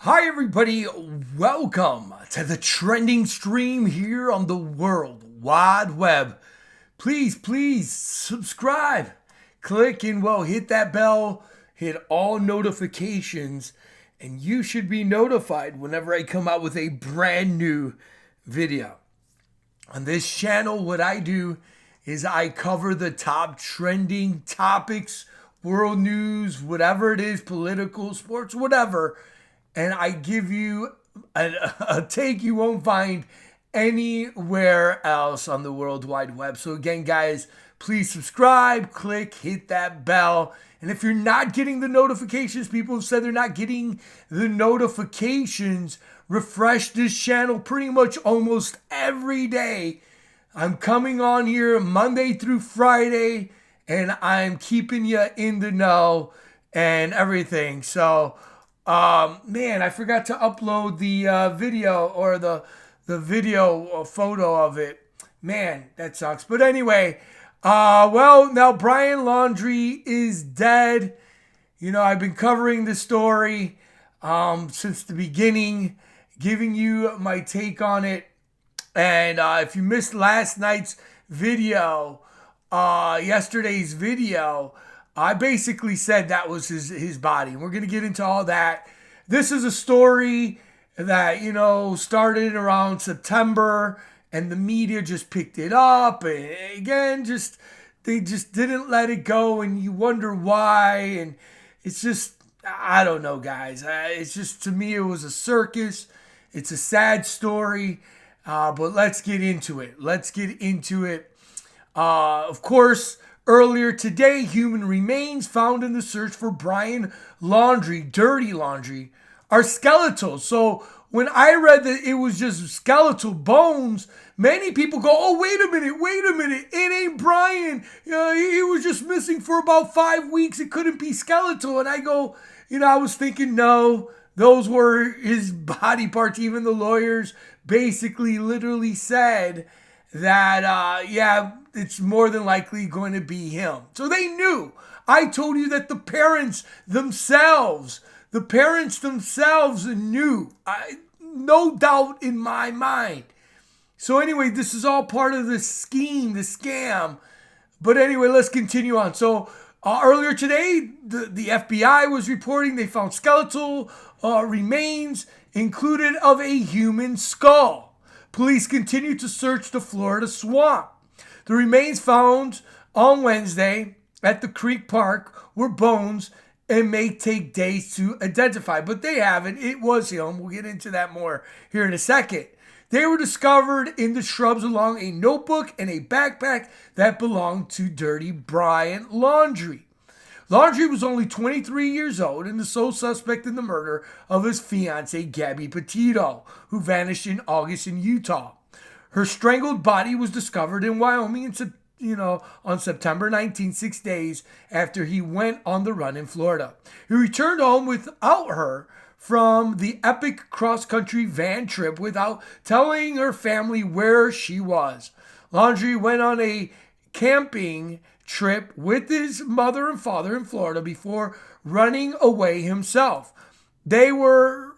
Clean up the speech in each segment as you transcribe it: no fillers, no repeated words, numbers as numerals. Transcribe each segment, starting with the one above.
Hi, everybody. Welcome to the trending stream here on the World Wide Web. Please subscribe. Click and hit that bell, hit all notifications, and you should be notified whenever I come out with a brand new video. On this channel, what I do is I cover the top trending topics, world news, whatever it is, political, sports, whatever, and I give you a take you won't find anywhere else on the World Wide Web. So again, guys, please subscribe, click, hit that bell. And if you're not getting the notifications, people have said they're not getting the notifications, refresh this channel pretty much almost every day. I'm coming on here Monday through Friday, and I'm keeping you in the know and everything. So, man, I forgot to upload the video or the video photo of it. Man, that sucks. But anyway, now Brian Laundrie is dead. You know, I've been covering the story since the beginning, giving you my take on it. And if you missed last night's video, yesterday's video, I basically said that was his body. And we're going to get into all that. This is a story that, started around September, and the media just picked it up. And again, they just didn't let it go, and you wonder why. And it's just, I don't know, guys. It's just, to me, it was a circus. It's a sad story. But let's get into it. Of course, earlier today, human remains found in the search for Brian Laundrie, dirty laundry, are skeletal. So when I read that it was just skeletal bones, many people go, oh, wait a minute. It ain't Brian. He was just missing for about 5 weeks. It couldn't be skeletal. And I go, I was thinking, no, those were his body parts. Even the lawyers basically literally said that, it's more than likely going to be him. So they knew. I told you that the parents themselves knew. No doubt in my mind. So anyway, this is all part of the scheme, the scam. But anyway, let's continue on. So earlier today, the FBI was reporting they found skeletal remains included of a human skull. Police continue to search the Florida swamp. The remains found on Wednesday at the Creek Park were bones and may take days to identify, but they haven't. It was him. We'll get into that more here in a second. They were discovered in the shrubs along a notebook and a backpack that belonged to Dirty Brian Laundrie. Laundrie was only 23 years old and the sole suspect in the murder of his fiancée, Gabby Petito, who vanished in August in Utah. Her strangled body was discovered in Wyoming on September 19, 6 days after he went on the run in Florida. He returned home without her from the epic cross-country van trip without telling her family where she was. Laundrie went on a camping trip with his mother and father in Florida before running away himself. They were,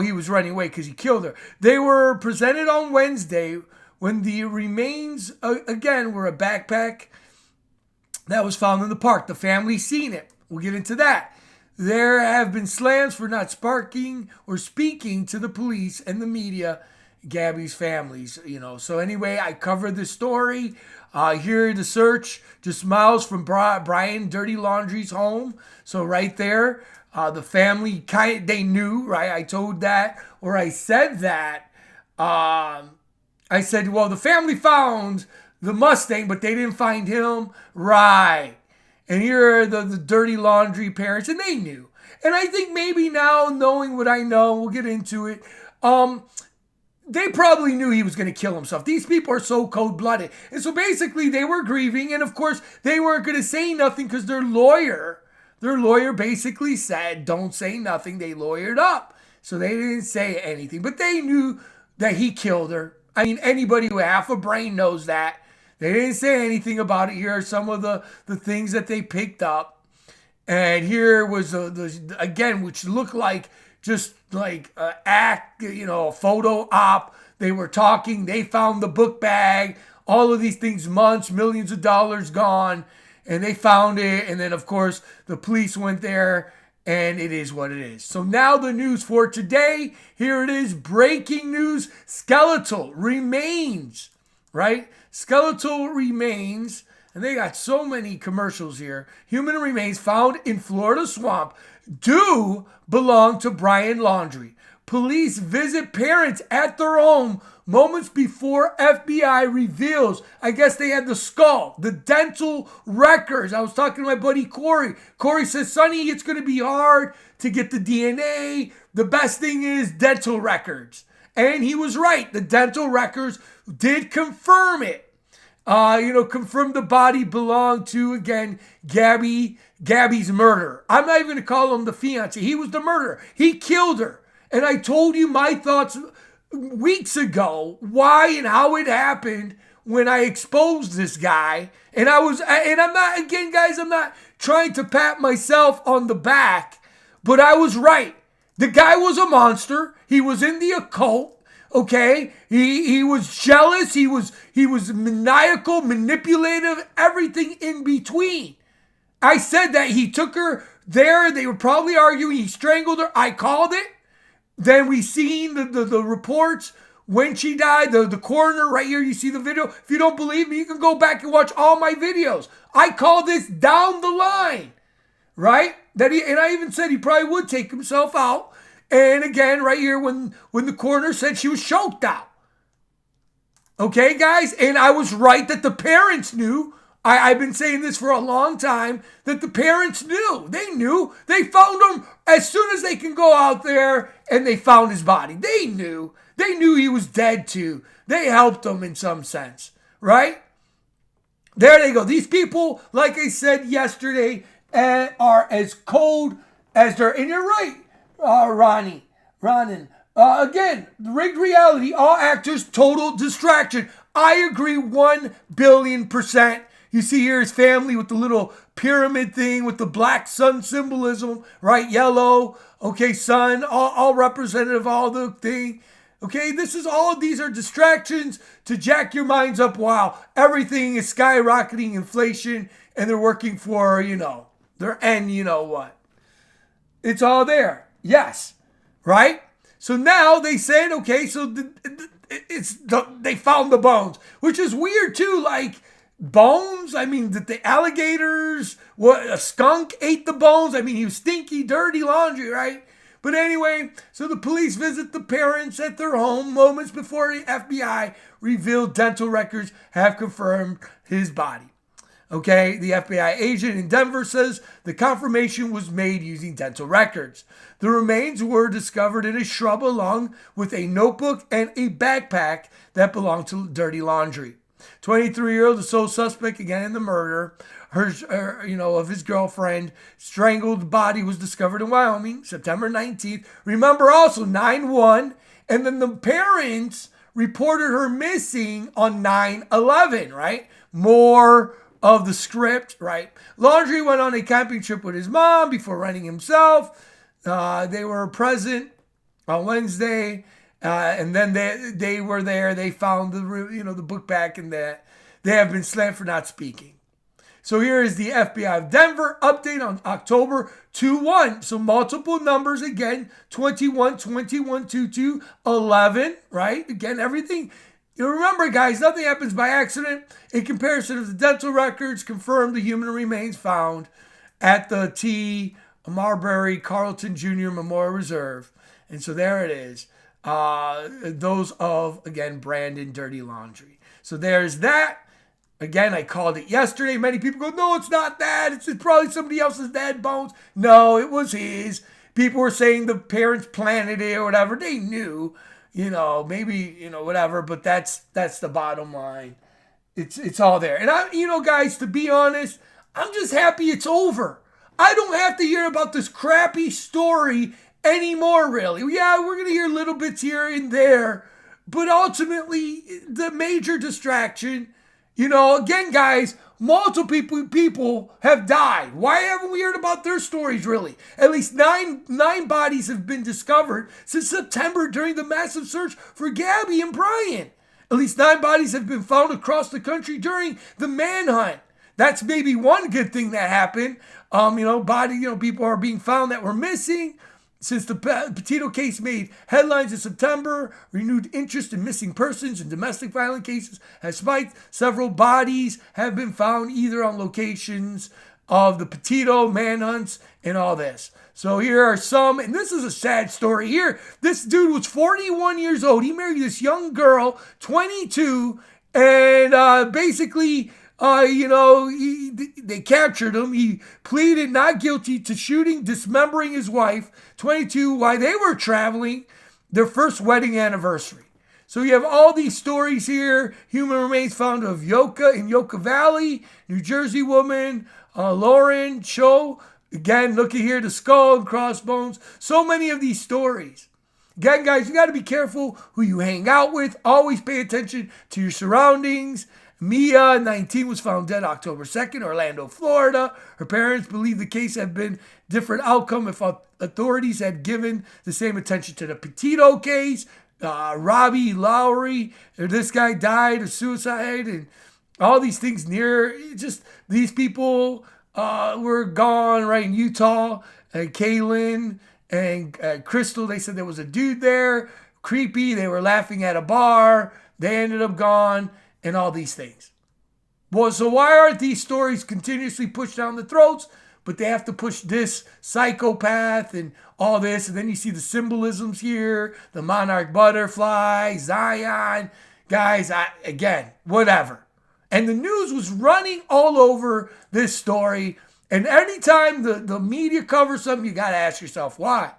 he was running away because he killed her. They were presented on Wednesday when the remains, again, were a backpack that was found in the park. The family seen it. We'll get into that. There have been slams for not sparking or speaking to the police and the media, Gabby's families, So anyway, I covered the story. Here, the search just miles from Brian Dirty Laundrie's home. So right there, the family, they knew, right? I told that, or I said that. I said, the family found the Mustang, but they didn't find him. Right. And here are the Dirty Laundrie parents, and they knew. And I think maybe now, knowing what I know, we'll get into it, they probably knew he was going to kill himself. These people are so cold-blooded. And so basically, they were grieving, and of course, they weren't going to say nothing because their lawyer basically said, don't say nothing. They lawyered up. So they didn't say anything. But they knew that he killed her. I mean, anybody with half a brain knows that. They didn't say anything about it. Here are some of the things that they picked up. And here was again, which looked like just like act, a photo op. They were talking. They found the book bag. All of these things, months, millions of dollars gone, and they found it. And then, of course, the police went there, and it is what it is. So now the news for today. Here it is. Breaking news: skeletal remains. Right? Skeletal remains. And they got so many commercials here. Human remains found in Florida swamp do belong to Brian Laundrie. Police visit parents at their home moments before FBI reveals. I guess they had the skull, the dental records. I was talking to my buddy Corey. Corey says, Sonny, it's going to be hard to get the DNA. The best thing is dental records. And he was right. The dental records did confirm it. Confirmed the body belonged to, again, Gabby's murder. I'm not even going to call him the fiance. He was the murderer. He killed her. And I told you my thoughts weeks ago, why and how it happened when I exposed this guy. And I'm not, again, guys, I'm not trying to pat myself on the back, but I was right. The guy was a monster. He was in the occult. Okay, he was jealous. He was maniacal, manipulative, everything in between. I said that he took her there. They were probably arguing. He strangled her. I called it. Then we seen the reports when she died. The coroner right here. You see the video. If you don't believe me, you can go back and watch all my videos. I called this down the line, right? And I even said he probably would take himself out. And again, right here, when the coroner said she was choked out. Okay, guys? And I was right that the parents knew. I've been saying this for a long time, that the parents knew. They knew. They found him as soon as they can go out there, and they found his body. They knew. They knew he was dead too. They helped him in some sense, right? There they go. These people, like I said yesterday, are as cold as they're, and you're right. Ronan. Again, rigged reality, all actors, total distraction. I agree 1 billion%. You see here his family with the little pyramid thing with the black sun symbolism, right? Yellow, okay, sun, all representative, all the thing. Okay, these are distractions to jack your minds up while everything is skyrocketing inflation and they're working for, their end, what. It's all there. Yes, right? So now they said, okay, so they found the bones, which is weird too. Like bones. I mean, that the alligators, a skunk ate the bones. I mean, he was stinky, dirty Laundrie, right? But anyway, so the police visit the parents at their home moments before the FBI revealed dental records have confirmed his body. Okay, the FBI agent in Denver says the confirmation was made using dental records. The remains were discovered in a shrub along with a notebook and a backpack that belonged to Dirty Laundrie. 23-year-old, the sole suspect again in the murder, of his girlfriend, strangled body was discovered in Wyoming, September 19th. Remember also 9/1, and then the parents reported her missing on 9/11, right? More of the script, right? Laundrie went on a camping trip with his mom before running himself. They were present on Wednesday, and then they were there. They found the book back, and that they have been slammed for not speaking. So here is the FBI of Denver update on October 2/1. So multiple numbers again, 21, 21, 22, 11, right? Again, everything. You remember, guys, nothing happens by accident. In comparison of the dental records, confirmed the human remains found at the T. Marbury Carlton Jr. Memorial Reserve. And so there it is. Those of, again, Brandon Dirty Laundrie. So there's that. Again, I called it yesterday. Many people go, no, it's not that. It's probably somebody else's dead bones. No, it was his. People were saying the parents planted it or whatever. They knew. Maybe, whatever, but that's the bottom line. It's all there. And guys, to be honest, I'm just happy it's over. I don't have to hear about this crappy story anymore, really. Yeah, we're going to hear little bits here and there, but ultimately, the major distraction Again, guys, multiple people have died. Why haven't we heard about their stories, really? At least nine bodies have been discovered since September during the massive search for Gabby and Brian. At least 9 bodies have been found across the country during the manhunt. That's maybe one good thing that happened. People are being found that were missing. Since the Petito case made headlines in September, renewed interest in missing persons and domestic violence cases has spiked. Several bodies have been found either on locations of the Petito manhunts and all this. So here are some, and this is a sad story here. This dude was 41 years old. He married this young girl, 22, and basically they captured him. He pleaded not guilty to shooting, dismembering his wife, 22, while they were traveling their first wedding anniversary. So you have all these stories here. Human remains found of in Yucca Valley, New Jersey woman, Lauren Cho. Again, look at here, the skull and crossbones. So many of these stories. Again, guys, you got to be careful who you hang out with. Always pay attention to your surroundings. Mia, 19, was found dead October 2nd, Orlando, Florida. Her parents believe the case had been different outcome if authorities had given the same attention to the Petito case. Robbie Laundrie, this guy died of suicide, and all these things these people were gone, right, in Utah. And Kaylin and Crystal, they said there was a dude there, creepy. They were laughing at a bar. They ended up gone. And all these things. Well, so why aren't these stories continuously pushed down the throats? But they have to push this psychopath and all this. And then you see the symbolisms here, the monarch butterfly, Zion. Guys, again, whatever. And the news was running all over this story. And anytime the media covers something, you got to ask yourself, why?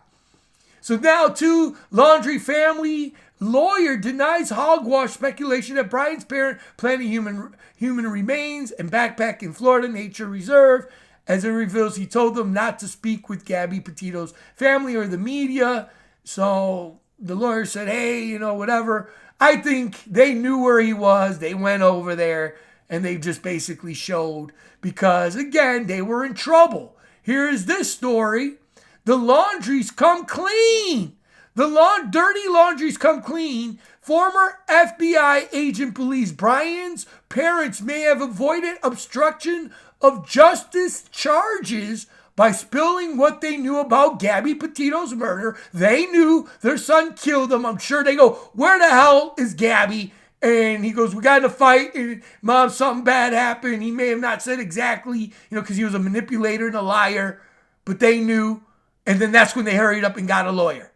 So now, too, Laundrie family lawyer denies hogwash speculation that Brian's parent planted human remains and backpack in Florida Nature Reserve. As it reveals, he told them not to speak with Gabby Petito's family or the media. So the lawyer said, hey, whatever. I think they knew where he was. They went over there and they just basically showed because, again, they were in trouble. Here is this story. The Laundries come clean. The dirty Laundries come clean. Former FBI agent believes Brian's parents may have avoided obstruction of justice charges by spilling what they knew about Gabby Petito's murder. They knew their son killed him. I'm sure they go, where the hell is Gabby? And he goes, we got in a fight, and Mom, something bad happened. He may have not said exactly, because he was a manipulator and a liar, but they knew. And then that's when they hurried up and got a lawyer.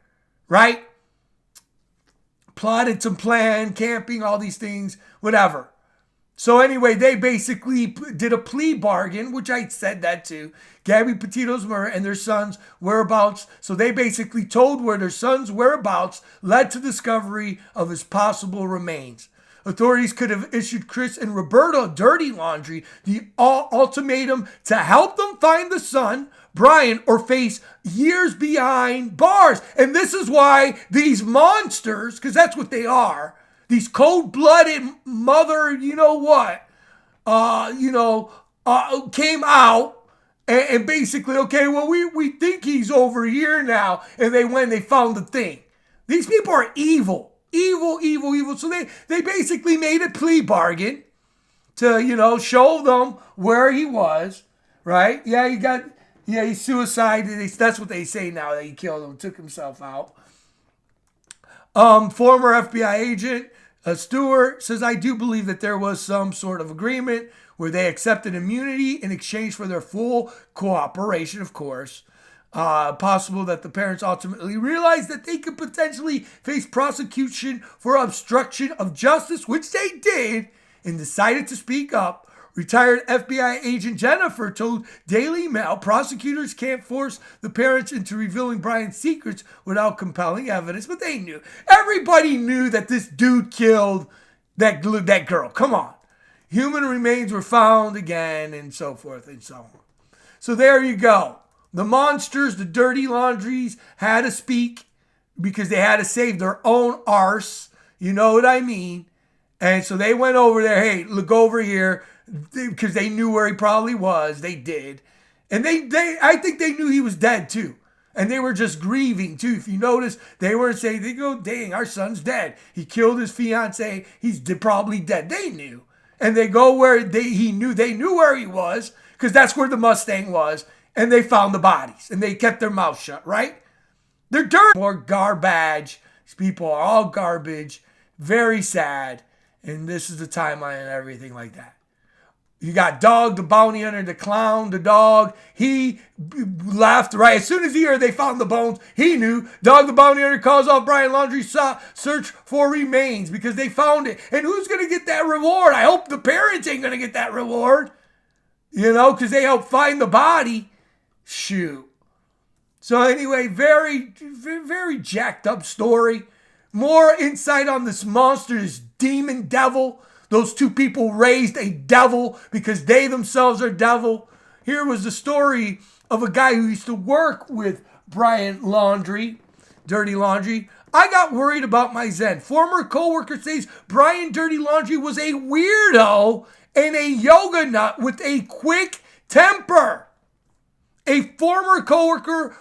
Right? Plotted some plan, camping, all these things, whatever. So anyway, they basically did a plea bargain, which I said that too. Gabby Petito's murder and their son's whereabouts. So they basically told where their son's whereabouts led to discovery of his possible remains. Authorities could have issued Chris and Roberta Dirty Laundrie the ultimatum to help them find the son, Brian, or face years behind bars. And this is why these monsters, because that's what they are, these cold-blooded mother, came out and basically, okay, well, we think he's over here now. And they found the thing. These people are evil. Evil. So they basically made a plea bargain to, show them where he was, right? He suicided. That's what they say now, that he killed him, took himself out. Former FBI agent Stewart says, I do believe that there was some sort of agreement where they accepted immunity in exchange for their full cooperation, of course. Possible that the parents ultimately realized that they could potentially face prosecution for obstruction of justice, which they did, and decided to speak up. Retired FBI agent Jennifer told Daily Mail prosecutors can't force the parents into revealing Brian's secrets without compelling evidence, but they knew. Everybody knew that this dude killed that girl. Come on. Human remains were found again, and so forth and so on. So there you go. The monsters, the dirty Laundries, had to speak because they had to save their own arse. You know what I mean? And so they went over there. Hey, look over here, because they knew where he probably was. They did, and I think they knew he was dead too. And they were just grieving too. If you notice, they weren't saying, they go, dang, our son's dead. He killed his fiance. He's probably dead. They knew. And they go where they knew where he was, because that's where the Mustang was. And they found the bodies. And they kept their mouth shut, right? They're dirty. More garbage. These people are all garbage. Very sad. And this is the timeline and everything like that. You got Dog, the bounty hunter, the clown, the dog. He left, right? As soon as he heard they found the bones, he knew. Dog, the bounty hunter, calls off Brian Laundrie's search for remains because they found it. And who's going to get that reward? I hope the parents ain't going to get that reward. You know, because they helped find the body. Shoot. So anyway, very, very jacked up story. More insight on this monster, this demon devil. Those two people raised a devil because they themselves are devil. Here was the story of a guy who used to work with Brian Laundrie, Dirty Laundrie. I got worried about my Zen. Former coworker says Brian Dirty Laundrie was a weirdo and a yoga nut with a quick temper. A former coworker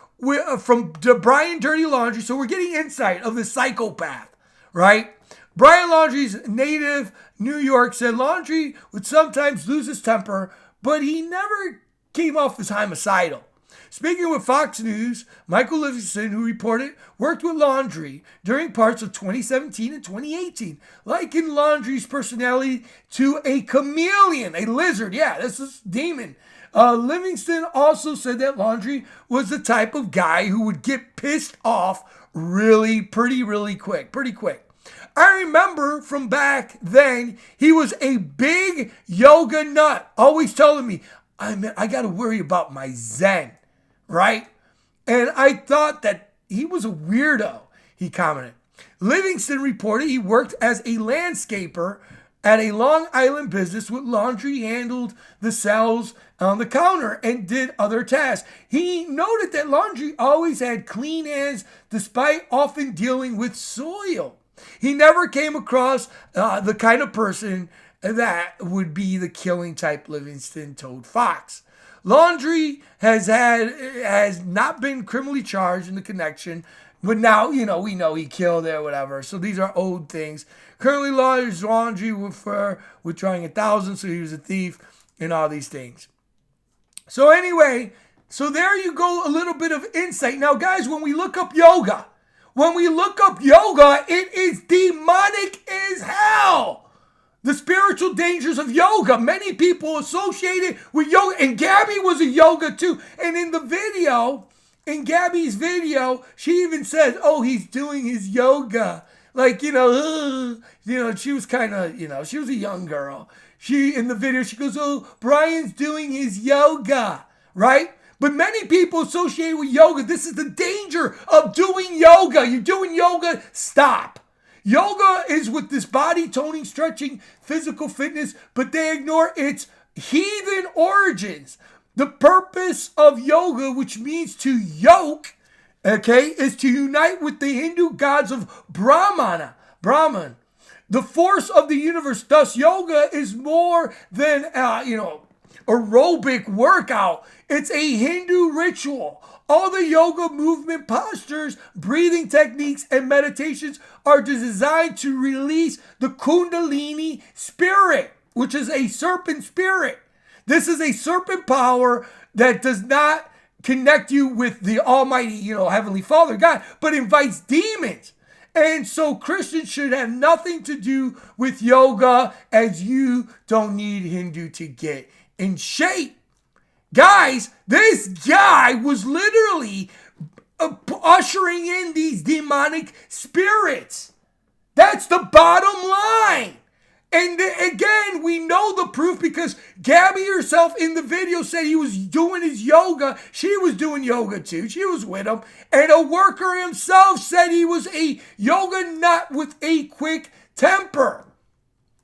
from Brian Dirty Laundrie. So we're getting insight of the psychopath, right? Brian Laundrie's native New York said Laundrie would sometimes lose his temper, but he never came off as homicidal. Speaking with Fox News, Michael Livingston, who reported, worked with Laundrie during parts of 2017 and 2018, likened Laundrie's personality to a chameleon, a lizard. Yeah, this is demon. Livingston also said that Laundrie was the type of guy who would get pissed off really quick. I remember from back then, he was a big yoga nut, always telling me, I got to worry about my Zen, right? And I thought that he was a weirdo, he commented. Livingston reported he worked as a landscaper at a Long Island business with Laundrie, handled the sales on the counter and did other tasks. He noted that Laundrie always had clean hands despite often dealing with soil. He never came across the kind of person that would be the killing type, Livingston told Fox. Laundrie has not been criminally charged in the connection, but now, we know he killed it or whatever. So these are old things. Currently, Laundrie for withdrawing 1,000, so he was a thief and all these things. So anyway, so there you go, a little bit of insight. Now, guys, when we look up yoga, it is demonic as hell. The spiritual dangers of yoga. Many people associated with yoga. And Gabby was a yoga too. And in Gabby's video, she even said, oh, he's doing his yoga. Like, she was kind of, she was a young girl. In the video, she goes, oh, Brian's doing his yoga, right? But many people associate with yoga. This is the danger of doing yoga. You're doing yoga, stop. Yoga is with this body toning, stretching, physical fitness, but they ignore its heathen origins. The purpose of yoga, which means to yoke, is to unite with the Hindu gods of Brahman. The force of the universe. Thus, yoga is more than, aerobic workout. It's a Hindu ritual. All the yoga movement postures, breathing techniques, and meditations are designed to release the Kundalini spirit, which is a serpent spirit. This is a serpent power that does not connect you with the Almighty, Heavenly Father, God, but invites demons. And so Christians should have nothing to do with yoga, as you don't need Hindu to get in shape. Guys, this guy was literally ushering in these demonic spirits. That's the bottom line. And again, we know the proof because Gabby herself in the video said he was doing his yoga. She was doing yoga too. She was with him. And a worker himself said he was a yoga nut with a quick temper.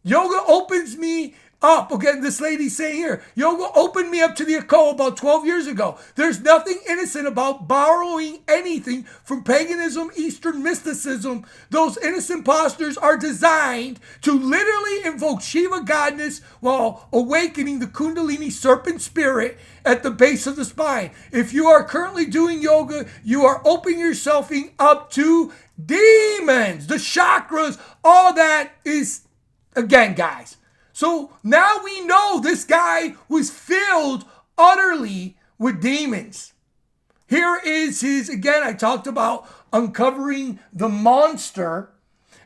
Yoga opens me up. Okay, this lady's saying here, yoga opened me up to the occult about 12 years ago. There's nothing innocent about borrowing anything from paganism, Eastern mysticism. Those innocent postures are designed to literally invoke Shiva goddess while awakening the Kundalini serpent spirit at the base of the spine. If you are currently doing yoga, you are opening yourself up to demons, the chakras, all that is, again, guys. So now we know this guy was filled utterly with demons. Here is his, again, I talked about uncovering the monster.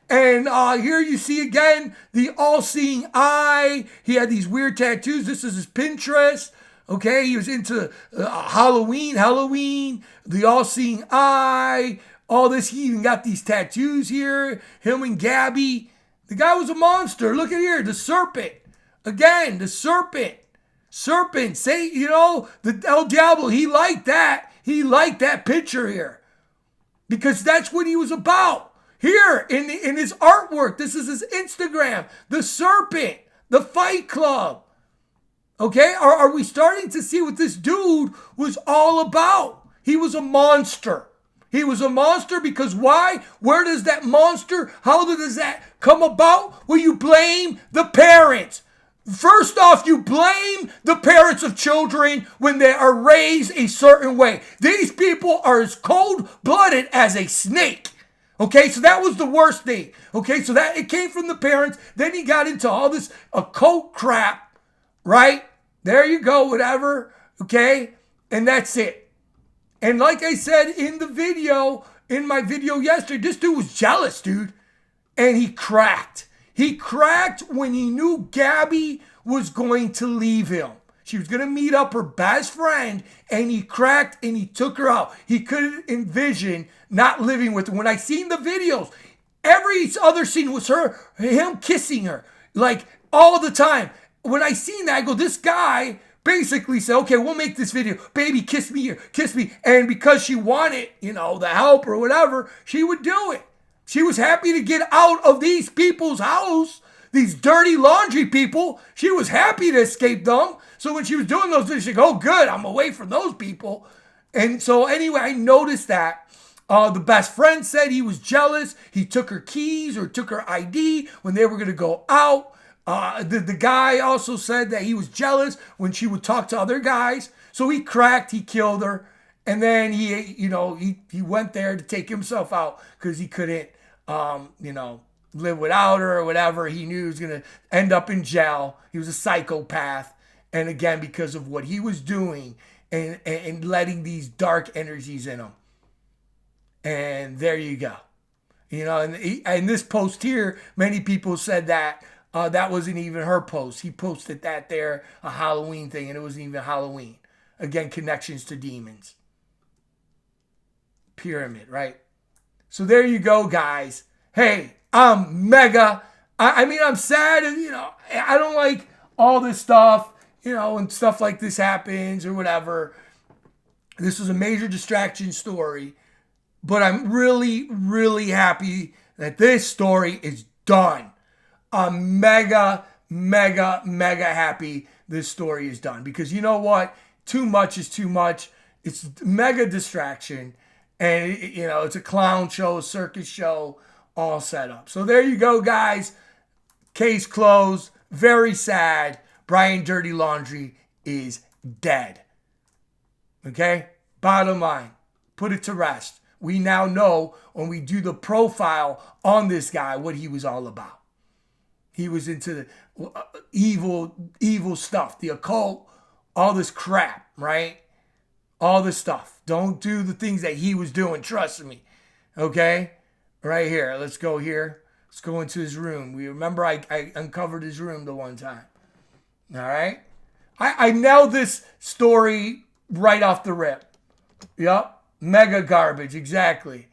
And here you see again the all-seeing eye. He had these weird tattoos. This is his Pinterest. Okay, he was into Halloween, the all-seeing eye, all this. He even got these tattoos here, him and Gabby. The guy was a monster. Look at here, the serpent. Again, the serpent. Serpent, say, the El Diablo, he liked that. He liked that picture here. Because that's what he was about. Here, in his artwork, this is his Instagram. The serpent, the Fight Club. Okay, are we starting to see what this dude was all about? He was a monster. He was a monster because why? Where does that monster, how does that come about? Well, you blame the parents. First off, you blame the parents of children when they are raised a certain way. These people are as cold-blooded as a snake. Okay, so that was the worst thing. Okay, so that it came from the parents. Then he got into all this occult crap, right? There you go, whatever. Okay, and that's it. And like I said in my video yesterday, this dude was jealous, dude. And he cracked. He cracked when he knew Gabby was going to leave him. She was going to meet up her best friend, and he cracked and he took her out. He couldn't envision not living with her. When I seen the videos, every other scene was him kissing her, like all the time. When I seen that, I go, this guy basically said, okay, we'll make this video. Baby, kiss me here, kiss me. And because she wanted, the help or whatever, she would do it. She was happy to get out of these people's house, these dirty laundry people. She was happy to escape them. So when she was doing those things, she'd go, oh, good, I'm away from those people. And so anyway, I noticed that. The best friend said he was jealous. He took her keys or took her ID when they were going to go out. The guy also said that he was jealous when she would talk to other guys. So he cracked, he killed her. And then he went there to take himself out because he couldn't, live without her or whatever. He knew he was going to end up in jail. He was a psychopath. And again, because of what he was doing and letting these dark energies in him. And there you go. And this post here, many people said that that wasn't even her post. He posted that there, a Halloween thing, and it wasn't even Halloween. Again, connections to demons. Pyramid, right? So there you go, guys. Hey, I'm mega. I'm sad, and I don't like all this stuff, and stuff like this happens or whatever. This was a major distraction story, but I'm really, really happy that this story is done. I'm mega, mega, mega happy this story is done because you know what? Too much is too much. It's mega distraction. And, it's a clown show, a circus show, all set up. So there you go, guys. Case closed. Very sad. Brian Dirty Laundrie is dead. Okay? Bottom line. Put it to rest. We now know when we do the profile on this guy what he was all about. He was into the evil stuff, the occult, all this crap, right? All this stuff. Don't do the things that he was doing. Trust me. Okay? Right here. Let's go here. Let's go into his room. We remember I uncovered his room the one time. All right? I nailed this story right off the rip. Yep. Mega garbage. Exactly.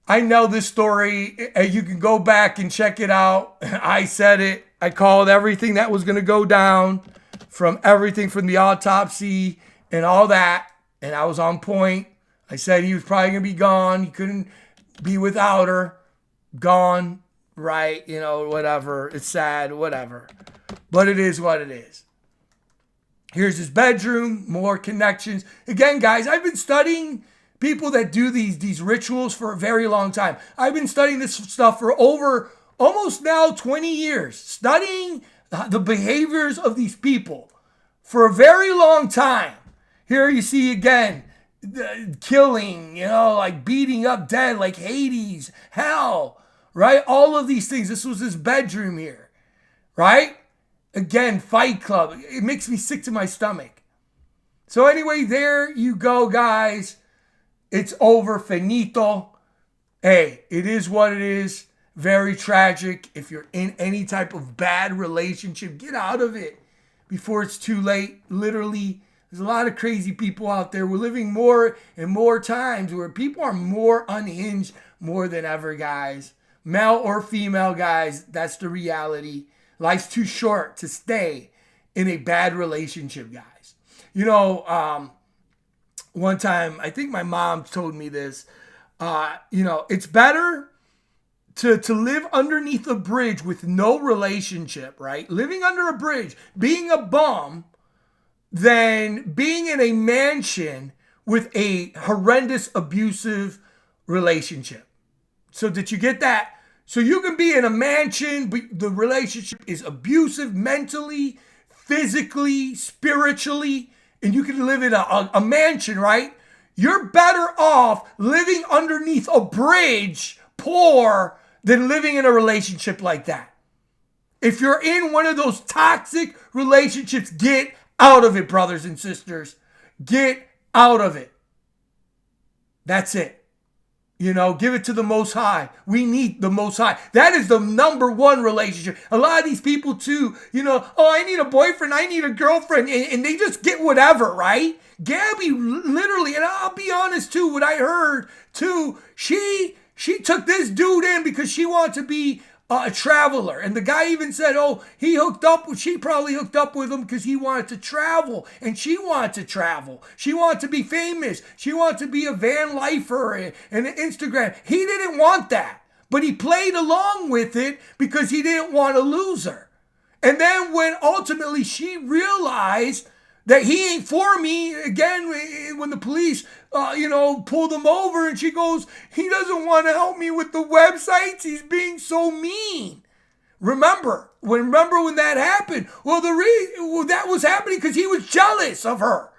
I know this story. You can go back and check it out. I said it. I called everything that was going to go down, from everything from the autopsy and all that. And I was on point. I said he was probably going to be gone. He couldn't be without her. Gone. Right. Whatever. It's sad. Whatever. But it is what it is. Here's his bedroom, more connections. Again, guys, I've been studying people that do these rituals for a very long time. I've been studying this stuff for over almost now 20 years, studying the behaviors of these people for a very long time. Here you see again, killing, like beating up dead, like Hades, hell, right? All of these things. This was his bedroom here, right? Again, Fight Club. It makes me sick to my stomach. So anyway, there you go, guys. It's over, finito. Hey, it is what it is. Very tragic. If you're in any type of bad relationship, get out of it before it's too late. Literally, there's a lot of crazy people out there. We're living more and more times where people are more unhinged more than ever, guys. Male or female, guys, that's the reality. Life's too short to stay in a bad relationship, guys. One time, I think my mom told me this, it's better to live underneath a bridge with no relationship, right? Living under a bridge, being a bum, than being in a mansion with a horrendous, abusive relationship. So did you get that? So you can be in a mansion, but the relationship is abusive mentally, physically, spiritually, and you can live in a mansion, right? You're better off living underneath a bridge, poor, than living in a relationship like that. If you're in one of those toxic relationships, get out of it, brothers and sisters. Get out of it. That's it. Give it to the Most High. We need the Most High. That is the number one relationship. A lot of these people too, I need a boyfriend, I need a girlfriend, and they just get whatever, right? Gabby literally, and I'll be honest too, what I heard too, she took this dude in because she wanted to be a traveler. And the guy even said, she probably hooked up with him because he wanted to travel. And she wanted to travel. She wanted to be famous. She wanted to be a van lifer and an Instagram. He didn't want that. But he played along with it because he didn't want to lose her. And then when ultimately she realized that he ain't for me, again, when the police, pulled him over and she goes, he doesn't want to help me with the websites. He's being so mean. Remember when that happened? Well, that was happening because he was jealous of her.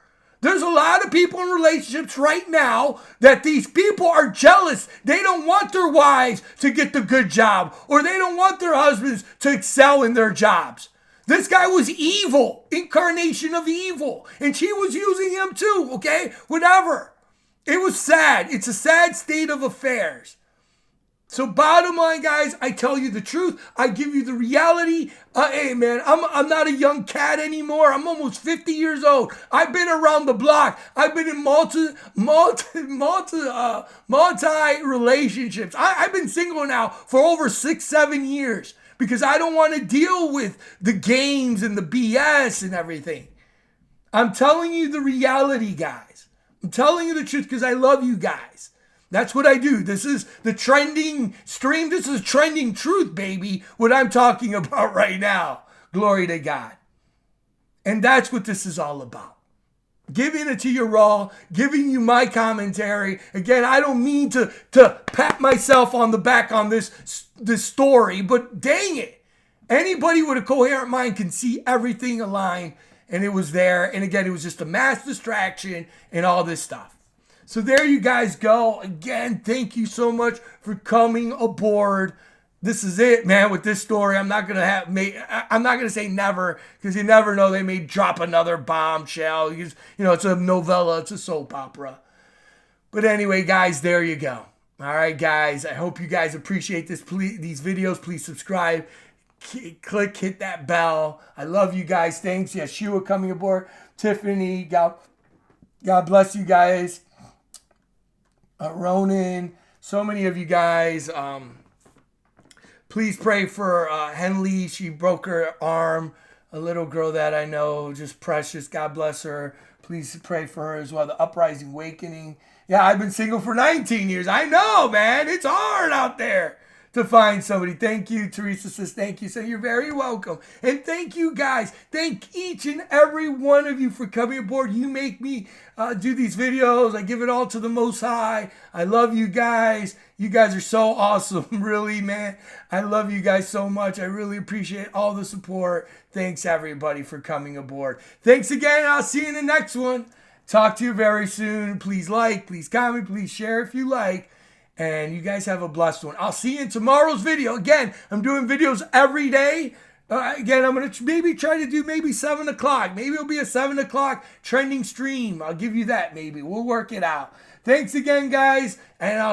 There's a lot of people in relationships right now that these people are jealous. They don't want their wives to get the good job, or they don't want their husbands to excel in their jobs. This guy was evil, incarnation of evil. And she was using him too, okay? Whatever. It was sad. It's a sad state of affairs. So bottom line, guys, I tell you the truth. I give you the reality. Hey, man, I'm not a young cat anymore. I'm almost 50 years old. I've been around the block. I've been in multi relationships. I've been single now for over 6-7 years. Because I don't want to deal with the games and the BS and everything. I'm telling you the reality, guys. I'm telling you the truth because I love you guys. That's what I do. This is the trending stream. This is trending truth, baby. What I'm talking about right now. Glory to God. And that's what this is all about. Giving it to you raw, giving you my commentary. Again, I don't mean to pat myself on the back on this story, but dang it. Anybody with a coherent mind can see everything aligned, and it was there. And again, it was just a mass distraction and all this stuff. So there you guys go. Again, thank you so much for coming aboard. This is it, man, with this story. I'm not gonna say never, because you never know, they may drop another bombshell. It's a novella, it's a soap opera. But anyway, guys, there you go. All right, guys, I hope you guys appreciate these videos. Please subscribe, hit that bell. I love you guys. Thanks. Yeshua coming aboard. Tiffany, God bless you guys. Ronan, so many of you guys. Please pray for Henley. She broke her arm. A little girl that I know, just precious. God bless her. Please pray for her as well. The Uprising Awakening. Yeah, I've been single for 19 years. I know, man. It's hard out there. to find somebody. Thank you. Teresa says thank you. So you're very welcome. And thank you guys. Thank each and every one of you for coming aboard. You make me do these videos. I give it all to the Most High. I love you guys. You guys are so awesome. Really, man. I love you guys so much. I really appreciate all the support. Thanks, everybody, for coming aboard. Thanks again. I'll see you in the next one. Talk to you very soon. Please like, please comment, please share if you like. And you guys have a blessed one. I'll see you in tomorrow's video. Again, I'm doing videos every day. Again, I'm going to maybe try to do maybe 7 o'clock. Maybe it'll be a 7 o'clock trending stream. I'll give you that maybe. We'll work it out. Thanks again, guys. And I'll